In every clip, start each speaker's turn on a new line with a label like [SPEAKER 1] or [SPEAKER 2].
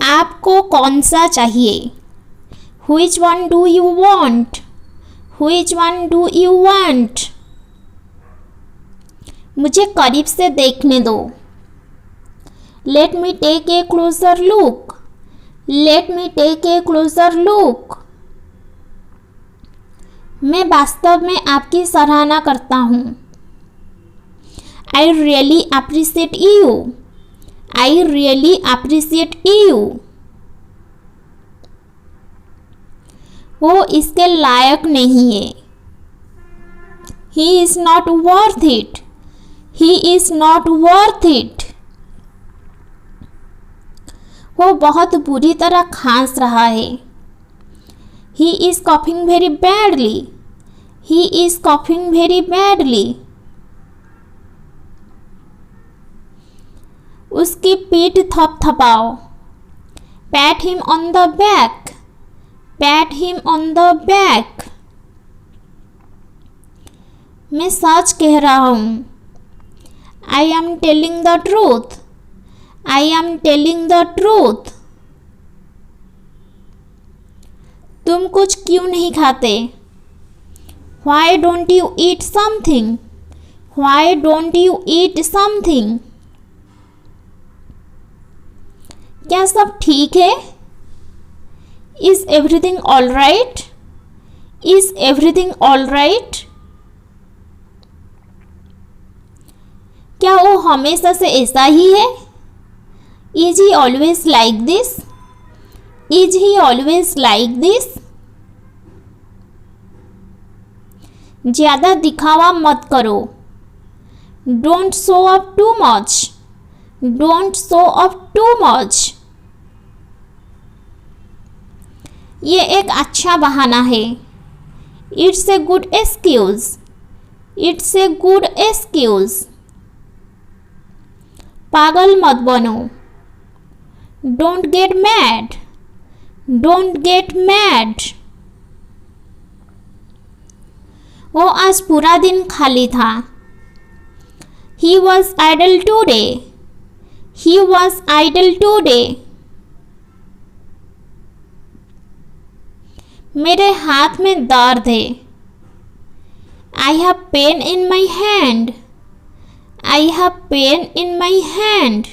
[SPEAKER 1] आपको कौन सा चाहिए? Which one do you want? Which one do you want? मुझे करीब से देखने दो। Let me take a closer look. Let me take a closer look. मैं वास्तव में आपकी सराहना करता हूँ। I really appreciate you. I really appreciate you. वो इसके लायक नहीं है। He is not worth it. He is not worth it. वो बहुत बुरी तरह खांस रहा है। He is coughing very badly. He is coughing very badly. उसकी पीठ थपथपाओ। Pat him on the back. Pat him on the back. मैं सच कह रहा हूँ। I am telling the truth. I am telling the truth. तुम कुछ क्यों नहीं खाते? Why don't you eat something? Why don't you eat something? क्या सब ठीक है? Is everything all right? Is everything all right? क्या वो हमेशा से ऐसा ही है? Is he always like this? Is he always like this? ज़्यादा दिखावा मत करो। Don't show up too much. Don't show up too much. ये एक अच्छा बहाना है। It's a good excuse. It's a good excuse. पागल मत बनो। Don't get mad. Don't get mad. वो आज पूरा दिन खाली था। He was idle today. He was idle today. मेरे हाथ में दर्द है। I have pain in my hand. I have pain in my hand.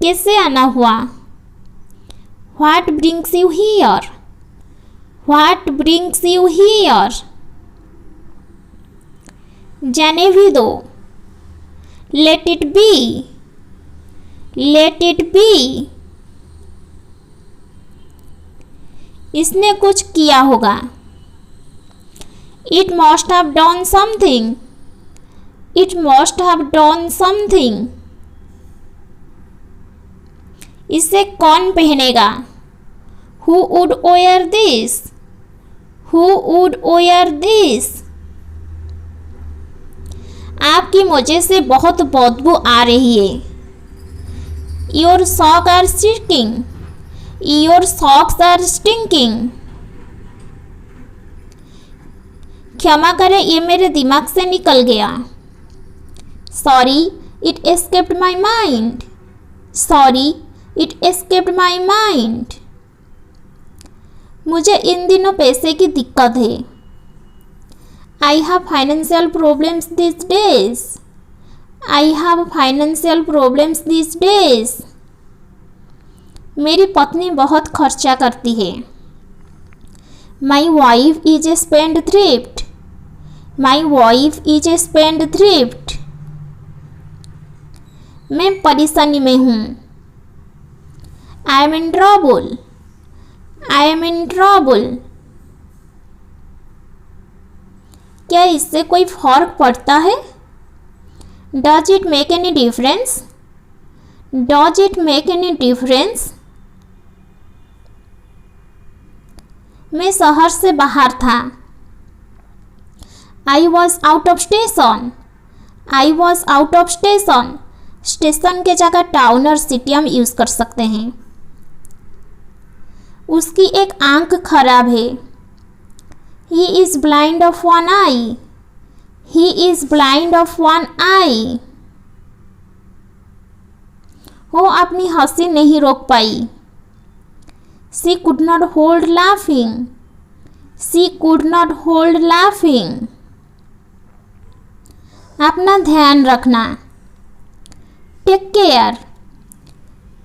[SPEAKER 1] कैसे आना हुआ? What brings you here? What brings you here? जाने भी दो। Let it be. Let it be. इसने कुछ किया होगा। It must have done something. It must have done something. इसे कौन पहनेगा? Who would wear this? Who would wear this? आपकी मोजे से बहुत बदबू आ रही है। Your socks are stinking. Your socks are stinking. क्षमा करें, ये मेरे दिमाग से निकल गया। Sorry, it escaped my mind. Sorry, it escaped my mind. मुझे इन दिनों पैसे की दिक्कत है। I have financial problems these days. I have financial problems these days. मेरी पत्नी बहुत खर्चा करती है। My wife is a spendthrift. My wife is a spendthrift. मैं परेशानी में हूँ। I am in trouble. I am in trouble. क्या इससे कोई फर्क पड़ता है? Does it make any difference? Does it make any difference? मैं शहर से बाहर था। I was out of station. I was out of station. Station के जगह टाउन और सिटी हम यूज़ कर सकते हैं। उसकी एक आंख खराब है। He is blind of one eye. He is blind of one eye. वो अपनी हंसी नहीं रोक पाई। She could not hold laughing. She could not hold laughing. अपना ध्यान रखना। Take care.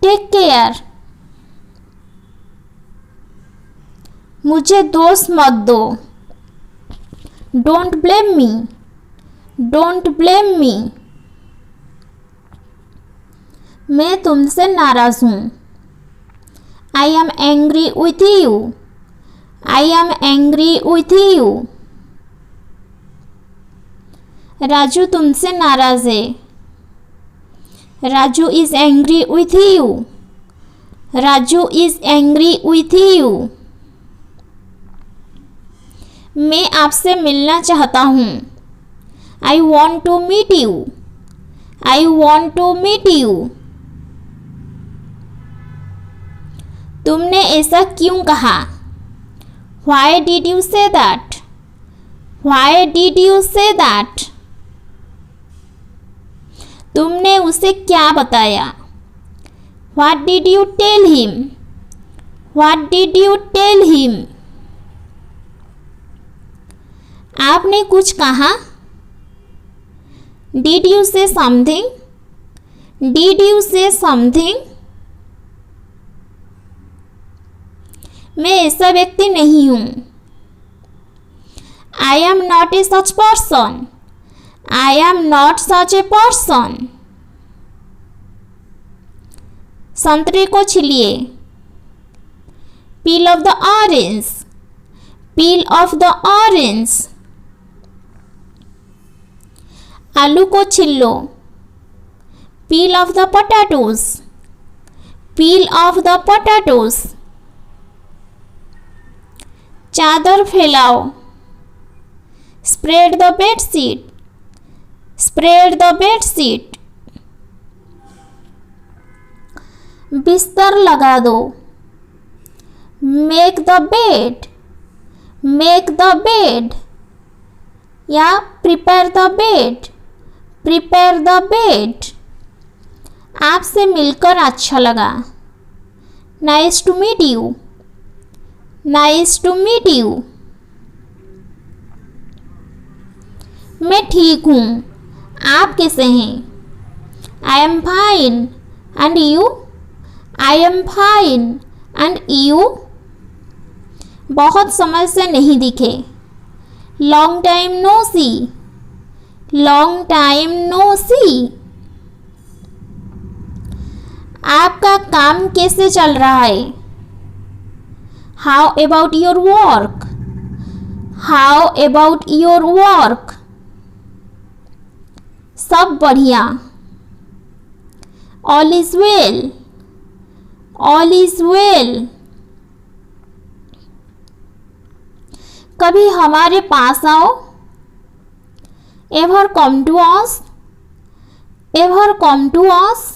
[SPEAKER 1] Take care. मुझे दोष मत दो। Don't blame me. Don't blame me. मैं तुमसे नाराज हूँ। I am angry with you. I am angry with you. Raju तुमसे नाराज है। Raju is angry with you. Raju is angry with you. मैं आपसे मिलना चाहता हूँ। I want to meet you. I want to meet you. तुमने ऐसा क्यों कहा? Why did you say that? Why did you say that? तुमने उसे क्या बताया? What did you tell him? What did you tell him? आपने कुछ कहा? Did you say something? Did you say something? मैं ऐसा व्यक्ति नहीं हूँ। I am not a such person. I am not such a person. संतरे को छिलिए। Peel off the orange. Peel off the orange. आलू को छिलो। Peel off the potatoes. Peel off the potatoes. चादर फैलाओ। Spread the bed sheet. Spread the bed sheet. बिस्तर लगा दो। Make the bed. Make the bed. या prepare the bed. Prepare the bed. आपसे मिलकर अच्छा लगा। Nice to meet you. Nice to meet you. मैं ठीक हूँ। आप कैसे हैं? I am fine. And you? I am fine. And you? बहुत समय से नहीं दिखे। Long time no see. Long time no see. आपका काम कैसे चल रहा है? How about your work? How about your work? सब बढ़िया। All is well. All is well. कभी हमारे पास आओ। Ever come to us? Ever come to us?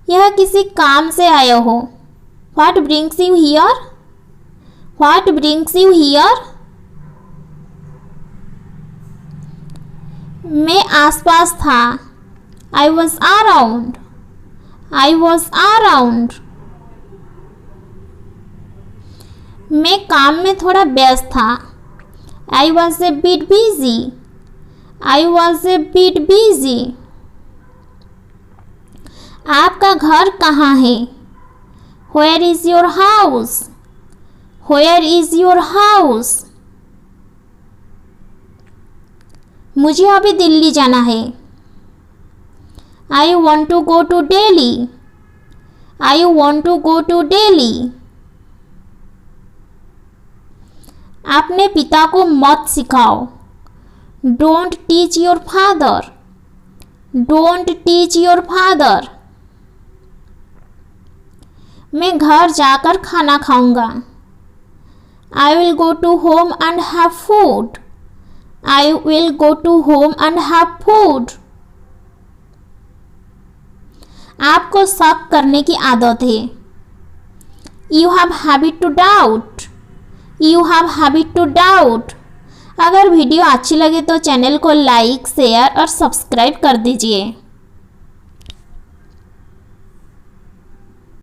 [SPEAKER 1] यह किसी काम से आया हो। What brings you here? What brings you here? मैं आसपास था। I was around. I was around. मैं काम में थोड़ा व्यस्त था। I was a bit busy. I was a bit busy. आपका घर कहाँ है? Where is your house? Where is your house? मुझे अभी दिल्ली जाना है। I want to go to Delhi. I want to go to Delhi. अपने पिता को मत सिखाओ। Don't teach your father. Don't teach your father. मैं घर जाकर खाना खाऊंगा। I will go to home and have food. I will go to home and have food. आपको शक करने की आदत है। You have habit to doubt. You have habit to doubt. अगर वीडियो अच्छी लगे तो चैनल को लाइक, शेयर और सब्सक्राइब कर दीजिए।